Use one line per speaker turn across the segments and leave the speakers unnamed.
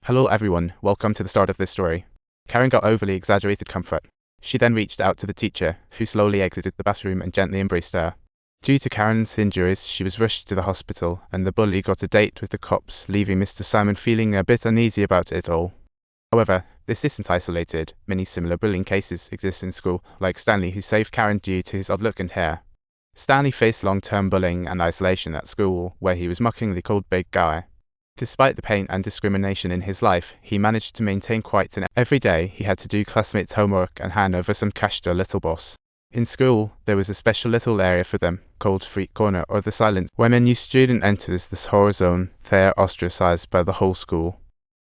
Hello everyone, welcome to the start of this story. Karen got overly exaggerated comfort. She then reached out to the teacher, who slowly exited the bathroom and gently embraced her. Due to Karen's injuries, she was rushed to the hospital, and the bully got a date with the cops, leaving Mr. Simon feeling a bit uneasy about it all. However, this isn't isolated. Many similar bullying cases exist in school, like Stanley, who saved Karen due to his odd look and hair. Stanley faced long-term bullying and isolation at school, where he was mockingly called big guy. Despite the pain and discrimination in his life, he managed to maintain quiet, and every day he had to do classmates' homework and hand over some cash to a little boss. In school, there was a special little area for them, called Freak Corner or the Silence. When a new student enters this horror zone, they are ostracized by the whole school.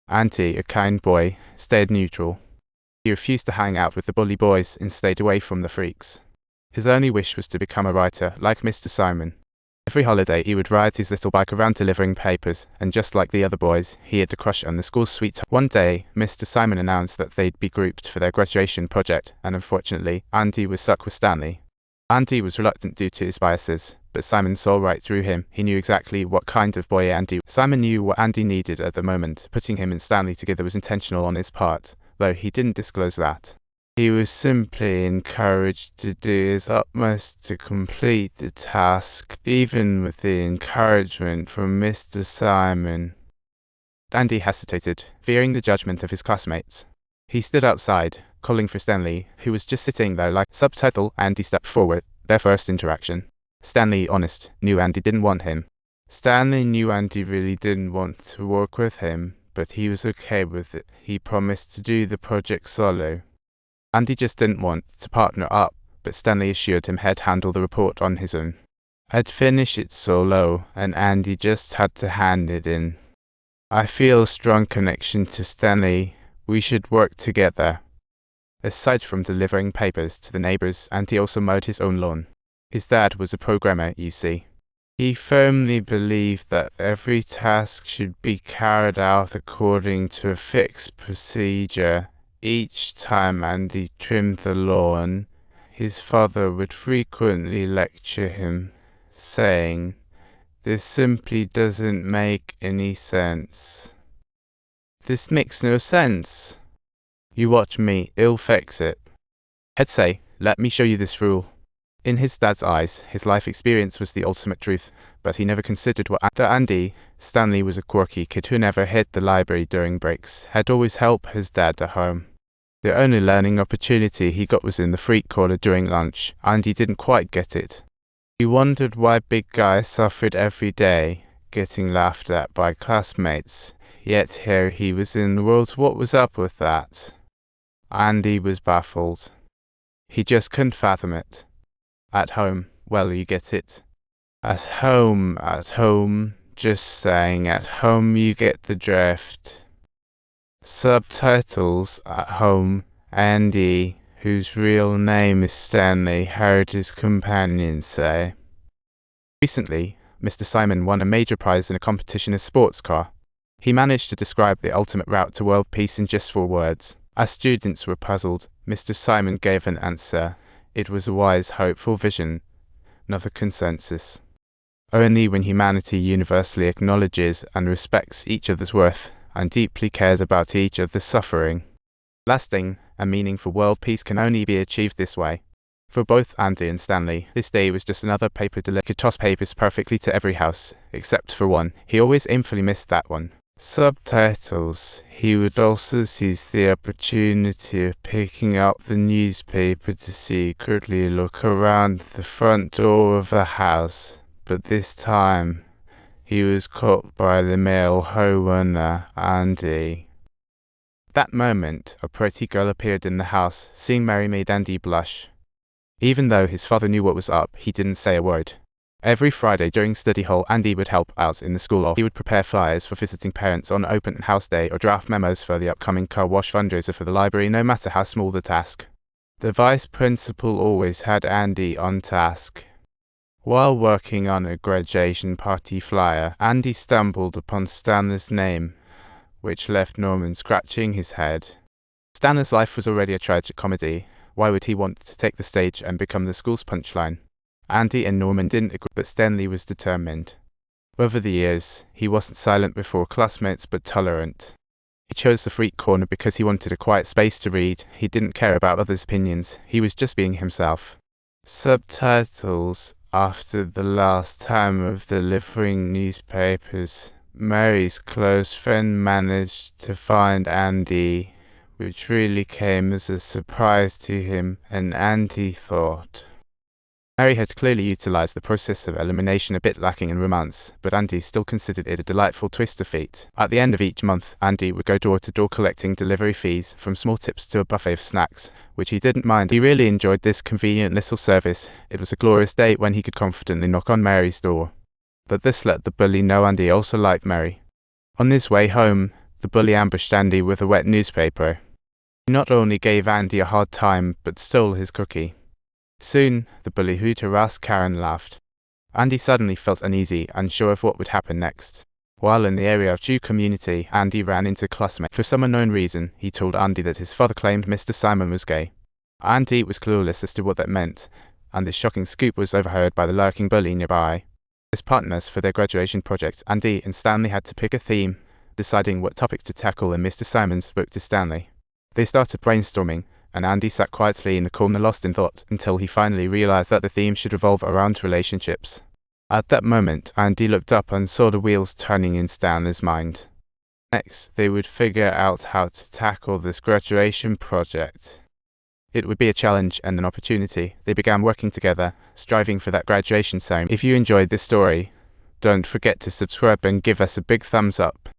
Andy, a kind boy, stayed neutral. He refused to hang out with the bully boys and stayed away from the freaks. His only wish was to become a writer, like Mr. Simon. Every holiday, he would ride his little bike around delivering papers, and just like the other boys, he had a crush on the school's sweetheart. One day, Mr. Simon announced that they'd be grouped for their graduation project, and unfortunately, Andy was stuck with Stanley. Andy was reluctant due to his biases, but Simon saw right through him. He knew exactly what kind of boy Andy was. Simon knew what Andy needed at the moment. Putting him and Stanley together was intentional on his part, though he didn't disclose that. He was simply encouraged to do his utmost to complete the task, even with the encouragement from Mr. Simon. Andy hesitated, fearing the judgment of his classmates. He stood outside, calling for Stanley, who was just sitting there like subtitle. Andy stepped forward, their first interaction. Stanley, honest, knew Andy didn't want him. Stanley knew Andy really didn't want to work with him, but he was okay with it. He promised to do the project solo. Andy just didn't want to partner up, but Stanley assured him he'd handle the report on his own. I'd finish it solo, and Andy just had to hand it in. I feel a strong connection to Stanley. We should work together. Aside from delivering papers to the neighbors, Andy also mowed his own lawn. His dad was a programmer, you see. He firmly believed that every task should be carried out according to a fixed procedure. Each time Andy trimmed the lawn, his father would frequently lecture him, saying, "This simply doesn't make any sense. This makes no sense. You watch me, it'll fix it." He'd say, "Let me show you this rule." In his dad's eyes, his life experience was the ultimate truth, but he never considered what Andy, Stanley, was a quirky kid who never hit the library during breaks, had always helped his dad at home. The only learning opportunity he got was in the freak corner during lunch. Andy didn't quite get it. He wondered why big guy suffered every day, getting laughed at by classmates, yet here he was in the world. What was up with that? Andy was baffled. He just couldn't fathom it. At home, well, you get it. At home, just saying at home, you get the drift. Subtitles. At home, Andy, whose real name is Stanley, heard his companion say. Recently, Mr. Simon won a major prize in a competition in a sports car. He managed to describe the ultimate route to world peace in just 4 words. As students were puzzled, Mr. Simon gave an answer. It was a wise, hopeful vision, not a consensus. Only when humanity universally acknowledges and respects each other's worth and deeply cares about each other's suffering. Lasting and meaningful world peace can only be achieved this way. For both Andy and Stanley, this day was just another paper delivery. He could toss papers perfectly to every house, except for one. He always aimfully missed that one. Subtitles. He would also seize the opportunity of picking up the newspaper to secretly look around the front door of the house, but this time he was caught by the male homeowner, Andy. That moment, a pretty girl appeared in the house. Seeing Mary made Andy blush. Even though his father knew what was up, he didn't say a word. Every Friday during study hall, Andy would help out in the school office. He would prepare flyers for visiting parents on open house day or draft memos for the upcoming car wash fundraiser for the library, no matter how small the task. The vice principal always had Andy on task. While working on a graduation party flyer, Andy stumbled upon Stanley's name, which left Norman scratching his head. Stanley's life was already a tragic comedy. Why would he want to take the stage and become the school's punchline? Andy and Norman didn't agree, but Stanley was determined. Over the years, he wasn't silent before classmates, but tolerant. He chose the freak corner because he wanted a quiet space to read. He didn't care about others' opinions. He was just being himself. Subtitles. After the last time of delivering newspapers, Mary's close friend managed to find Andy, which really came as a surprise to him, and Andy thought. Mary had clearly utilized the process of elimination a bit lacking in romance, but Andy still considered it a delightful twist of fate. At the end of each month, Andy would go door to door collecting delivery fees, from small tips to a buffet of snacks, which he didn't mind. He really enjoyed this convenient little service. It was a glorious day when he could confidently knock on Mary's door. But this let the bully know Andy also liked Mary. On his way home, the bully ambushed Andy with a wet newspaper. He not only gave Andy a hard time, but stole his cookie. Soon, the bully who'd harassed Karen laughed. Andy suddenly felt uneasy, unsure of what would happen next. While in the area of Jew community, Andy ran into a classmate. For some unknown reason, he told Andy that his father claimed Mr. Simon was gay. Andy was clueless as to what that meant, and this shocking scoop was overheard by the lurking bully nearby. As partners for their graduation project, Andy and Stanley had to pick a theme, deciding what topics to tackle in Mr. Simon's book to Stanley. They started brainstorming, and Andy sat quietly in the corner lost in thought until he finally realized that the theme should revolve around relationships. At that moment, Andy looked up and saw the wheels turning in Stanley's mind. Next, they would figure out how to tackle this graduation project. It would be a challenge and an opportunity. They began working together, striving for that graduation ceremony. If you enjoyed this story, don't forget to subscribe and give us a big thumbs up.